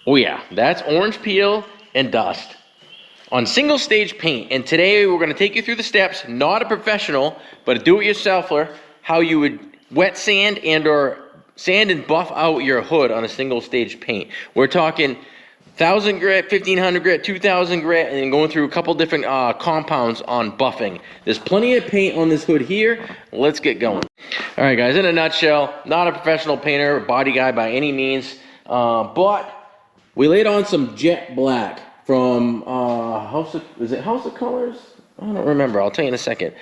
Oh yeah, that's orange peel and dust on single stage paint. And today we're going to take you through the steps, not a professional, but a do-it-yourselfer, how you would wet sand or sand and buff out your hood on a single stage paint. We're talking 1,000 grit, 1,500 grit, 2,000 grit, and then going through a couple different compounds on buffing. There's plenty of paint on this hood here. Let's get going. All right, guys, in a nutshell, not a professional painter or body guy by any means, but we laid on some jet black from House of Colors? I don't remember. I'll tell you in a second.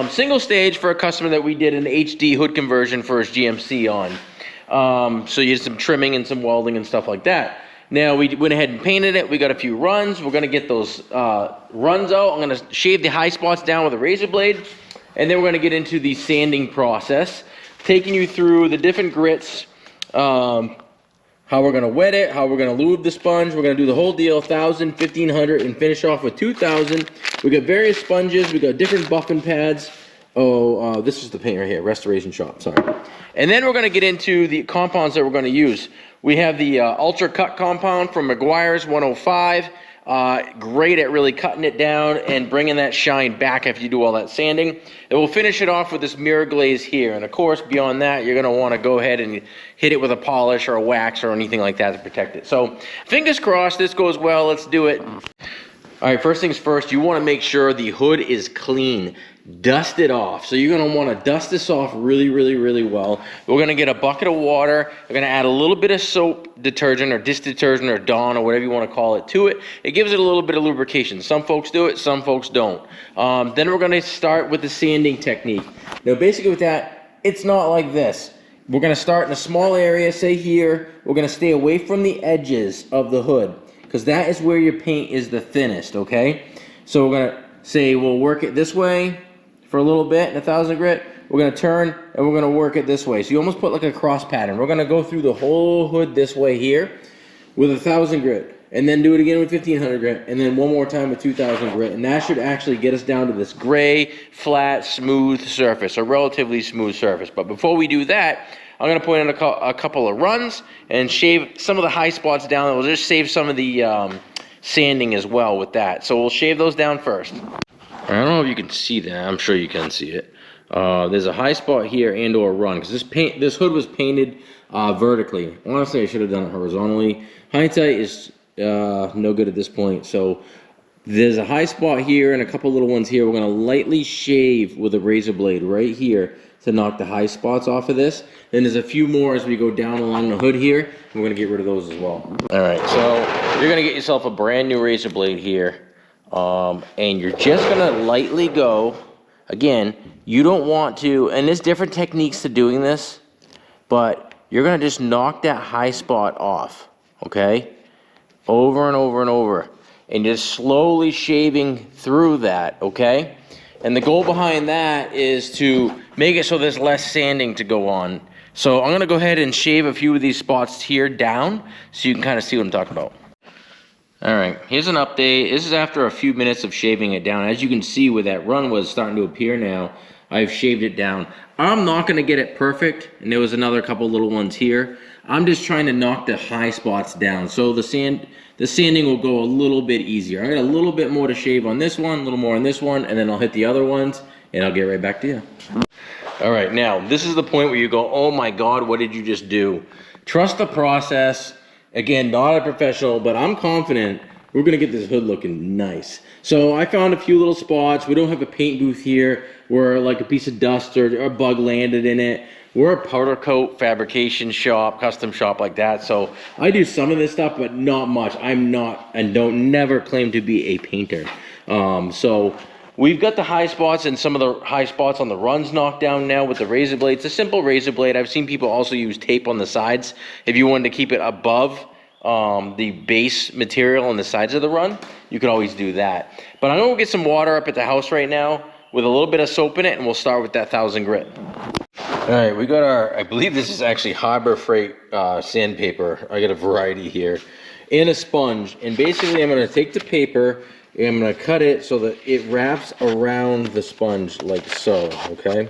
Single stage for a customer that we did an HD hood conversion for his GMC on. So you did some trimming and some welding and stuff like that. Now we went ahead and painted it. We got a few runs. We're going to get those runs out. I'm going to shave the high spots down with a razor blade. And then we're going to get into the sanding process, taking you through the different grits, how we're going to wet it, how we're going to lube the sponge. We're going to do the whole deal, 1,000, 1,500, and finish off with 2,000. We got various sponges. We got different buffing pads. This is the paint right here, Restoration Shop, sorry. And then we're going to get into the compounds that we're going to use. We have the Ultra Cut compound from Meguiar's 105. Great at really cutting it down and bringing that shine back after you do all that sanding. And we'll finish it off with this mirror glaze here. And of course, beyond that, you're going to want to go ahead and hit it with a polish or a wax or anything like that to protect it. So fingers crossed this goes well. Let's do it. All right, first things first, you want to make sure the hood is clean. Dust it off. So you're going to want to dust this off really, really, really well. We're going to get a bucket of water. We're going to add a little bit of soap detergent or dish detergent or Dawn or whatever you want to call it to it. It gives it a little bit of lubrication. Some folks do it, some folks don't. Then we're going to start with the sanding technique. Now basically with that, it's not like this. We're going to start in a small area, say here. We're going to stay away from the edges of the hood because that is where your paint is the thinnest, okay? So we're going to say we'll work it this way for a little bit in 1,000 grit. We're going to turn and we're going to work it this way. So you almost put like a cross pattern. We're going to go through the whole hood this way here with 1,000 grit, and then do it again with 1,500 grit, and then one more time with 2,000 grit. And that should actually get us down to this gray, flat, smooth surface, a relatively smooth surface. But before we do that, I'm going to put in a couple of runs and shave some of the high spots down. We'll just save some of the sanding as well with that. So we'll shave those down first. I don't know if you can see that. I'm sure you can see it. There's a high spot here and or a run because this hood was painted vertically. Honestly, I should have done it horizontally. Hindsight is no good at this point. So there's a high spot here and a couple little ones here. We're going to lightly shave with a razor blade right here to knock the high spots off of this. Then there's a few more as we go down along the hood here. And we're going to get rid of those as well. All right, so you're going to get yourself a brand new razor blade here. And you're just gonna lightly go. Again, you don't want to, and there's different techniques to doing this, but you're gonna just knock that high spot off, okay? Over and over and over, and just slowly shaving through that, okay? And the goal behind that is to make it so there's less sanding to go on. So I'm gonna go ahead and shave a few of these spots here down so you can kind of see what I'm talking about. All right, here's an update. This is after a few minutes of shaving it down. As you can see where that run was starting to appear now, I've shaved it down. I'm not gonna get it perfect, and there was another couple little ones here. I'm just trying to knock the high spots down. So the sanding will go a little bit easier. I got a little bit more to shave on this one, a little more on this one, and then I'll hit the other ones, and I'll get right back to you. All right, now, this is the point where you go, oh my God, what did you just do? Trust the process. Again, not a professional, but I'm confident we're going to get this hood looking nice. So I found a few little spots. We don't have a paint booth here where like a piece of dust or a bug landed in it. We're a powder coat fabrication shop, custom shop like that. So I do some of this stuff, but not much. I'm not and don't never claim to be a painter. So we've got the high spots and some of the high spots on the runs knocked down now with the razor blade. It's a simple razor blade. I've seen people also use tape on the sides if you wanted to keep it above the base material on the sides of the run. You could always do that. But I'm going to get some water up at the house right now with a little bit of soap in it, and we'll start with that 1,000 grit. All right, we got our, I believe this is actually Harbor Freight sandpaper. I got a variety here. And a sponge. And basically I'm going to take the paper and I'm going to cut it so that it wraps around the sponge like so, okay?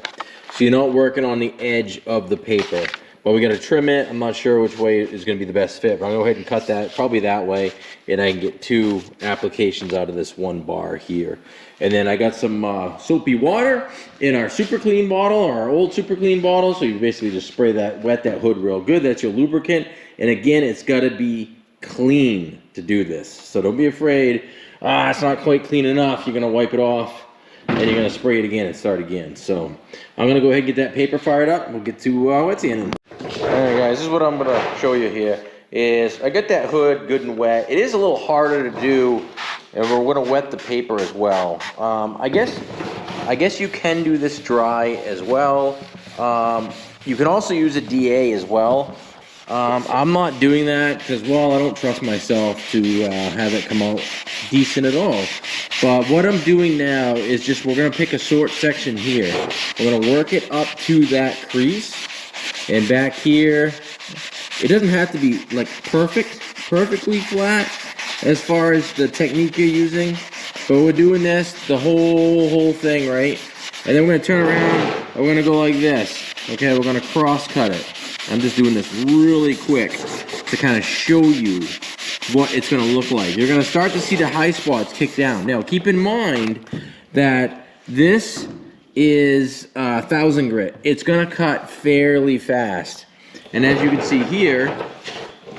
So you're not working on the edge of the paper. but we got to trim it. I'm not sure which way is going to be the best fit, but I'm going to go ahead and cut that probably that way, and I can get 2 applications out of this 1 bar here. And then I got some soapy water in our super clean bottle, or our old super clean bottle. So you basically just spray that, wet that hood real good. That's your lubricant. And again, it's got to be clean to do this. So don't be afraid. It's not quite clean enough. You're going to wipe it off, and you're going to spray it again and start again. So I'm going to go ahead and get that paper fired up. We'll get to wet sanding. All right, guys, this is what I'm going to show you here. Is I got that hood good and wet. It is a little harder to do, and we're going to wet the paper as well. I guess you can do this dry as well. You can also use a DA as well. I'm not doing that because, well, I don't trust myself to have it come out decent at all. But what I'm doing now is just, we're going to pick a short section here. We're going to work it up to that crease, and back here, it doesn't have to be like perfectly flat as far as the technique you're using, but we're doing this, the whole thing, right? And then we're gonna turn around and we're gonna go like this. Okay, we're gonna cross cut it. I'm just doing this really quick to kind of show you what it's gonna look like. You're gonna start to see the high spots kick down. Now, keep in mind that this is 1000 grit. It's gonna cut fairly fast. And as you can see here,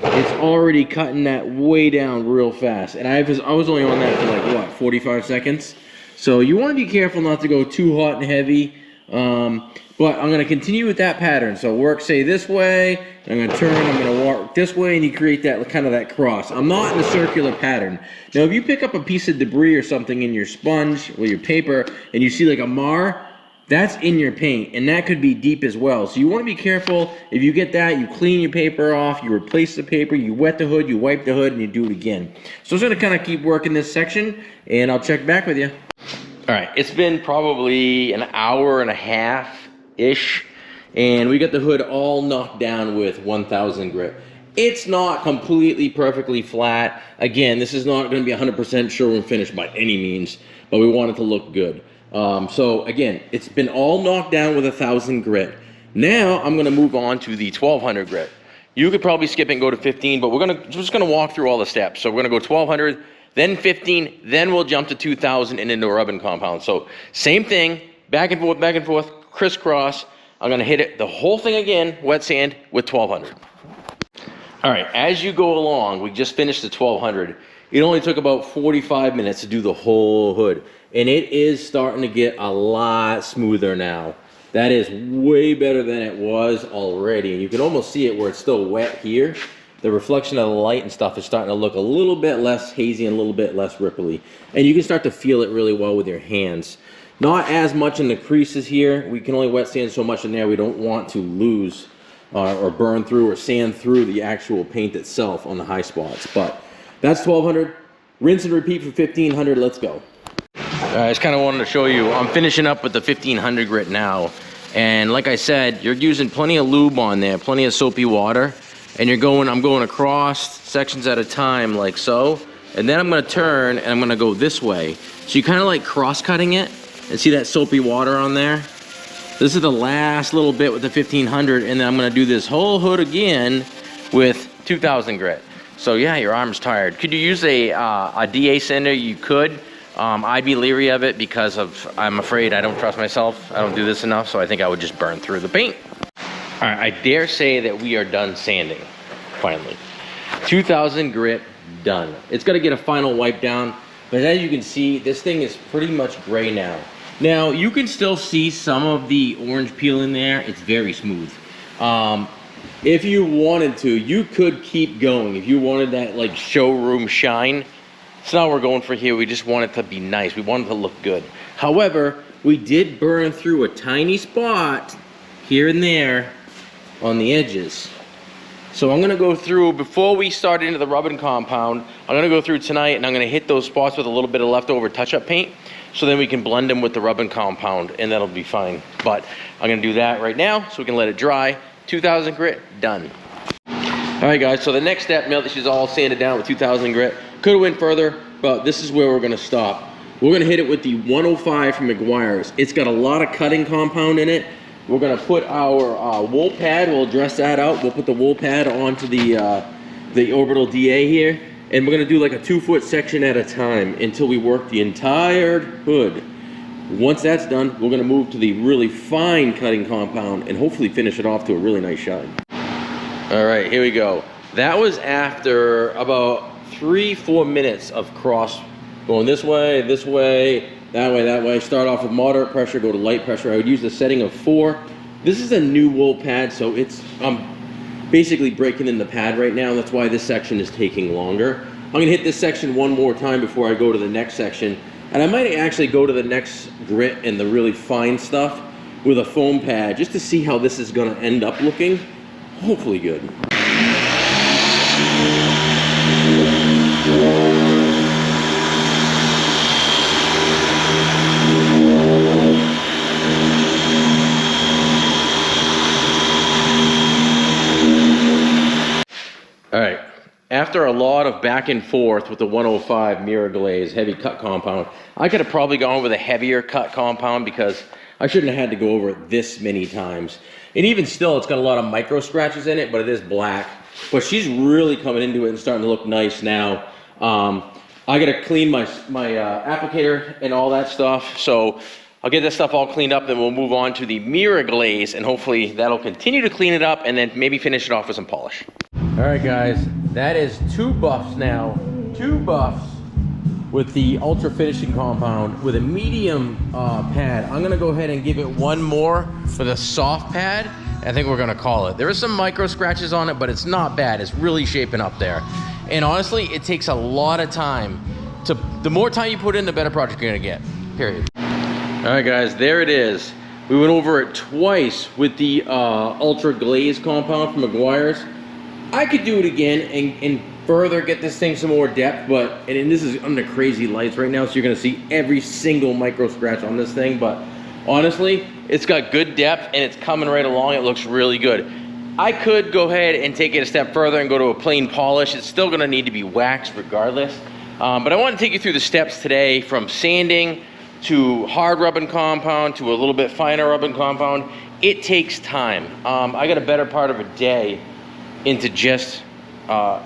it's already cutting that way down real fast. And I was only on that for like, what, 45 seconds? So you want to be careful not to go too hot and heavy. But I'm going to continue with that pattern. So work, say, this way. I'm going to turn, I'm going to walk this way, and you create that kind of that cross. I'm not in a circular pattern. Now, if you pick up a piece of debris or something in your sponge or your paper, and you see like a mar, that's in your paint, and that could be deep as well. So you want to be careful. If you get that, you clean your paper off, you replace the paper, you wet the hood, you wipe the hood, and you do it again. So I'm going to kind of keep working this section, and I'll check back with you. All right, it's been probably an hour and a half-ish, and we got the hood all knocked down with 1000 grit. It's not completely perfectly flat. Again, this is not going to be 100% showroom finish by any means, but we want it to look good. So again, it's been all knocked down with 1000 grit. Now I'm going to move on to the 1200 grit. You could probably skip it and go to 15, but we're just going to walk through all the steps. So we're going to go 1200, then 15, then we'll jump to 2000 and into a rubbing compound. So same thing, back and forth, crisscross. I'm going to hit it the whole thing again, wet sand with 1200. All right, as you go along, we just finished the 1200. It only took about 45 minutes to do the whole hood. And it is starting to get a lot smoother now. That is way better than it was already. And you can almost see it where it's still wet here. The reflection of the light and stuff is starting to look a little bit less hazy and a little bit less ripply. And you can start to feel it really well with your hands. Not as much in the creases here. We can only wet sand so much in there. We don't want to lose or burn through or sand through the actual paint itself on the high spots. But that's 1200. Rinse and repeat for 1500. Let's go. I just kind of wanted to show you, I'm finishing up with the 1500 grit now. And like I said, you're using plenty of lube on there, plenty of soapy water. And I'm going across sections at a time like so. And then I'm going to turn and I'm going to go this way. So you kind of like cross-cutting it. And see that soapy water on there? This is the last little bit with the 1500. And then I'm going to do this whole hood again with 2000 grit. So yeah, your arm's tired. Could you use a DA sander? You could. I'd be leery of it because I'm afraid I don't trust myself. I don't do this enough, so I think I would just burn through the paint. All right, I dare say that we are done sanding, finally. 2000 grit, done. It's got to get a final wipe down, but as you can see, this thing is pretty much gray now. Now, you can still see some of the orange peel in there. It's very smooth. If you wanted to, you could keep going. If you wanted that like showroom shine, it's not what we're going for here. We just want it to be nice. We want it to look good. However, we did burn through a tiny spot here and there on the edges. So I'm going to go through, before we start into the rubbing compound, I'm going to go through tonight and I'm going to hit those spots with a little bit of leftover touch-up paint so then we can blend them with the rubbing compound and that'll be fine. But I'm going to do that right now so we can let it dry. 2000 grit, done. All right, guys, so the next step, now that she's all sanded down with 2000 grit, could have went further, but this is where we're going to stop. We're going to hit it with the 105 from Meguiar's. It's got a lot of cutting compound in it. we're gonna put our wool pad, we'll dress that out, we'll put the wool pad onto the orbital DA here, and we're gonna do like a 2-foot section at a time until we work the entire hood. Once that's done, we're gonna move to the really fine cutting compound and hopefully finish it off to a really nice shine. All right, here we go. That was after about 3-4 minutes of cross going this way, that way. Start off with moderate pressure, go to light pressure. I would use the setting of 4. This is a new wool pad, so I'm basically breaking in the pad right now. That's why this section is taking longer. I'm gonna hit this section one more time before I go to the next section. And I might actually go to the next grit and the really fine stuff with a foam pad just to see how this is gonna end up looking. Hopefully good. All right. After a lot of back and forth with the 105 mirror glaze heavy cut compound, I could have probably gone with a heavier cut compound because I shouldn't have had to go over it this many times. And even still, it's got a lot of micro scratches in it, but it is black. But she's really coming into it and starting to look nice now. I gotta clean my applicator and all that stuff. So I'll get this stuff all cleaned up, then we'll move on to the mirror glaze, and hopefully that'll continue to clean it up and then maybe finish it off with some polish. All right, guys, that is 2 buffs now. 2 buffs with the ultra finishing compound with a medium pad. I'm gonna go ahead and give it one more for the soft pad. I think we're gonna call it. There are some micro scratches on it, but it's not bad. It's really shaping up there. And honestly, it takes a lot of time. The more time you put in, the better project you're gonna get, period. All right, guys, there it is. We went over it twice with the ultra glaze compound from Meguiar's. I could do it again and further get this thing some more depth, but, and this is under crazy lights right now, so you're gonna see every single micro scratch on this thing, but honestly, it's got good depth and it's coming right along. It looks really good. I could go ahead and take it a step further and go to a plain polish. It's still gonna need to be waxed regardless. But I want to take you through the steps today, from sanding to hard rubbing compound to a little bit finer rubbing compound. It takes time. I got a better part of a day into just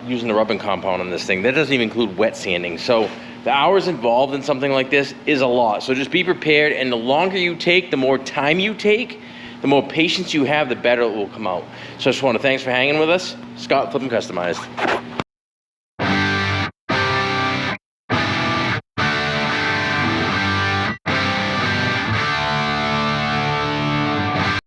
using the rubbing compound on this thing. That doesn't even include wet sanding. So the hours involved in something like this is a lot. So just be prepared, and the longer you take, the more time you take, the more patience you have, the better it will come out. So I just want to thanks for hanging with us. Scott, Flip and Customized.